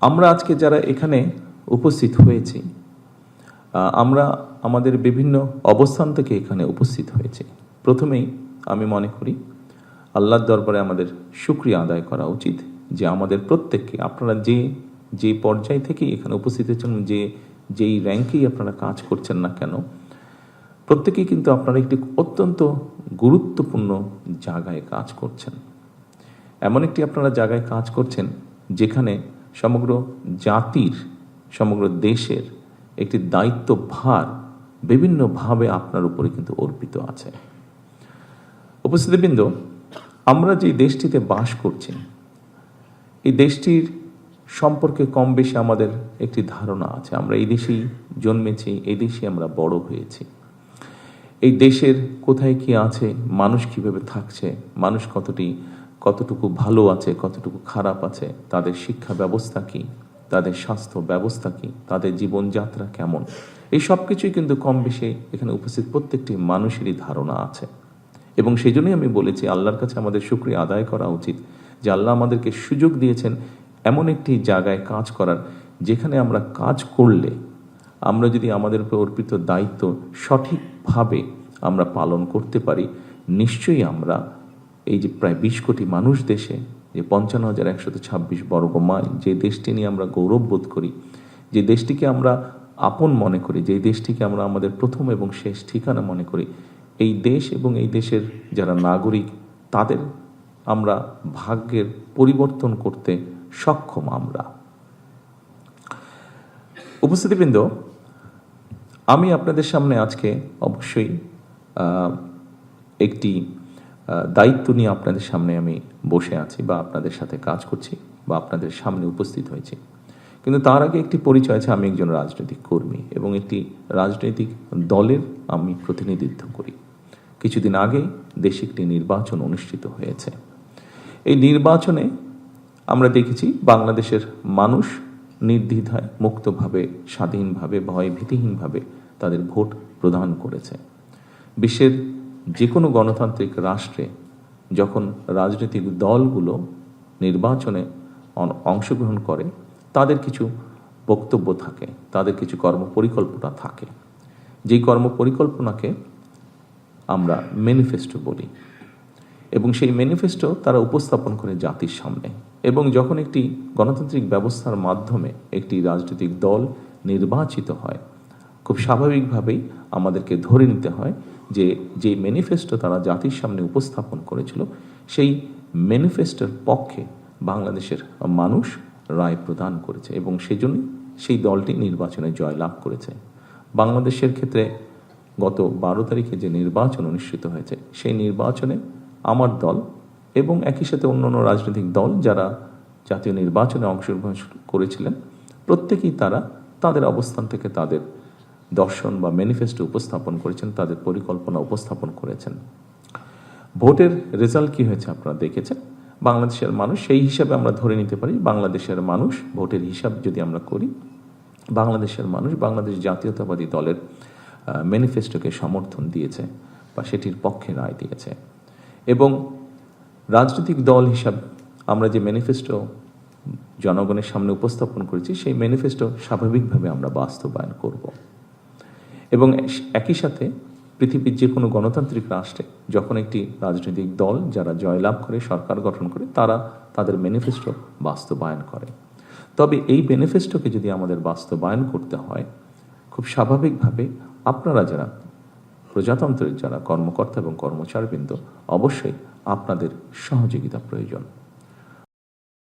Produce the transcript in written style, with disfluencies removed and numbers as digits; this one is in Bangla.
আমরা আজকে যারা এখানে উপস্থিত হয়েছি, আমরা আমাদের বিভিন্ন অবস্থান থেকে এখানে উপস্থিত হয়েছি। প্রথমেই আমি মনে করি আল্লাহর দরবারে আমাদের শুকরিয়া আদায় করা উচিত যে আমাদের প্রত্যেককে, আপনারা যে পর্যায় থেকেই এখানে উপস্থিত হয়েছেন, যেই র্যাঙ্কেই আপনারা কাজ করছেন না কেন, প্রত্যেকেই কিন্তু আপনারা একটি অত্যন্ত গুরুত্বপূর্ণ জায়গায় কাজ করছেন। এমন একটি আপনারা জায়গায় কাজ করছেন যেখানে সমগ্র জাতির, সমগ্র দেশের একটি দায়িত্বভার বিভিন্নভাবে আপনার উপরে কিন্তু অর্পিত আছে। উপস্থিতিবৃন্দ, আমরা যে দেশটিতে বাস করছি, এই দেশটির সম্পর্কে কম বেশি আমাদের একটি ধারণা আছে। আমরা এই দেশেই জন্মেছি, এই দেশেই আমরা বড় হয়েছি। এই দেশের কোথায় কি আছে, মানুষ কিভাবে থাকছে, মানুষ কতটুকু ভালো আছে, কতটুকু খারাপ আছে, তাদের শিক্ষা ব্যবস্থা কি, তাদের স্বাস্থ্য ব্যবস্থা কি, তাদের জীবনযাত্রা কেমন, এই সব কিছুই কিন্তু কম বেশি এখানে উপস্থিত প্রত্যেকটি মানুষেরই ধারণা আছে। এবং সেই জন্যই আমি বলেছি আল্লাহর কাছে আমাদের শুকরিয়া আদায় করা উচিত যে আল্লাহ আমাদেরকে সুযোগ দিয়েছেন এমন একটি জায়গায় কাজ করার, যেখানে আমরা কাজ করলে, আমরা যদি আমাদের উপর অর্পিত দায়িত্ব সঠিকভাবে আমরা পালন করতে পারি, নিশ্চয়ই আমরা এই যে প্রায় 20 কোটি মানুষ দেশে, যে 55,126 বর্গ মাইল, যে দেশটি নিয়ে আমরা গৌরব বোধ করি, যে দেশটিকে আমরা আপন মনে করি, যে দেশটিকে আমরা আমাদের প্রথম এবং শেষ ঠিকানা মনে করি, এই দেশ এবং এই দেশের যারা নাগরিক, তাদের আমরা ভাগ্যের পরিবর্তন করতে সক্ষম। আমরা উপস্থিতিবৃন্দ, আমি আপনাদের সামনে আজকে অবশ্যই একটি দায়িত্ব নিয়ে আপনাদের সামনে আমি বসে আছি, বা আপনাদের সাথে কাজ করছি, বা আপনাদের সামনে উপস্থিত হয়েছি। কিন্তু তার আগে একটি পরিচয় আছে, আমি একজন রাজনৈতিক কর্মী এবং একটি রাজনৈতিক দলের আমি প্রতিনিধিত্ব করি। কিছুদিন আগে দেশে একটি নির্বাচন অনুষ্ঠিত হয়েছে। এই নির্বাচনে আমরা দেখেছি বাংলাদেশের মানুষ নির্দ্বিধায়, মুক্তভাবে, স্বাধীনভাবে, ভয় ভীতিহীনভাবে তাদের ভোট প্রদান করেছে। বিশ্বের যে কোনো গণতান্ত্রিক রাষ্ট্রে যখন রাজনৈতিক দলগুলো নির্বাচনে অংশগ্রহণ করে, তাদের কিছু বক্তব্য থাকে, তাদের কিছু কর্মপরিকল্পনা থাকে, যেই কর্মপরিকল্পনাকে আমরা ম্যানিফেস্টো বলি। এবং সেই ম্যানিফেস্টো তারা উপস্থাপন করে জাতির সামনে। এবং যখন একটি গণতান্ত্রিক ব্যবস্থার মাধ্যমে একটি রাজনৈতিক দল নির্বাচিত হয়, খুব স্বাভাবিকভাবেই আমাদেরকে ধরে নিতে হয় যে ম্যানিফেস্টো তারা জাতির সামনে উপস্থাপন করেছিল, সেই ম্যানিফেস্টোর পক্ষে বাংলাদেশের মানুষ রায় প্রদান করেছে এবং সেজন্যই সেই দলটি নির্বাচনে জয়লাভ করেছে। বাংলাদেশের ক্ষেত্রে গত 12 তারিখে যে নির্বাচন অনুষ্ঠিত হয়েছে, সেই নির্বাচনে আমার দল এবং একই সাথে অন্যান্য রাজনৈতিক দল যারা জাতীয় নির্বাচনে অংশগ্রহণ করেছিলেন, প্রত্যেকেই তারা তাদের অবস্থান থেকে তাদের দর্শন বা ম্যানিফেস্টো উপস্থাপন করেছেন, তাদের পরিকল্পনা উপস্থাপন করেছেন। ভোটের রেজাল্ট কি হয়েছে আপনারা দেখেছেন। বাংলাদেশের মানুষ, সেই হিসাবে আমরা ধরে নিতে পারি বাংলাদেশের মানুষ, ভোটের হিসাব যদি আমরা করি, বাংলাদেশের মানুষ বাংলাদেশ জাতীয়তাবাদী দলের ম্যানিফেস্টোকে সমর্থন দিয়েছে বা সেটির পক্ষে রায় দিয়েছে। এবং রাজনৈতিক দল হিসাব আমরা যে ম্যানিফেস্টো জনগণের সামনে উপস্থাপন করেছি, সেই ম্যানিফেস্টো স্বাভাবিকভাবে আমরা বাস্তবায়ন করব। এবং একই সাথে পৃথিবীর যে কোনো গণতান্ত্রিক রাষ্ট্রে যখন একটি রাজনৈতিক দল যারা জয়লাভ করে, সরকার গঠন করে, তারা তাদের ম্যানিফেস্টো বাস্তবায়ন করে। তবে এই ম্যানিফেস্টোকে যদি আমাদের বাস্তবায়ন করতে হয়, খুব স্বাভাবিকভাবে আপনারা যারা প্রজাতন্ত্রের যারা কর্মকর্তা এবং কর্মচারীবৃন্দ, অবশ্যই আপনাদের সহযোগিতা প্রয়োজন।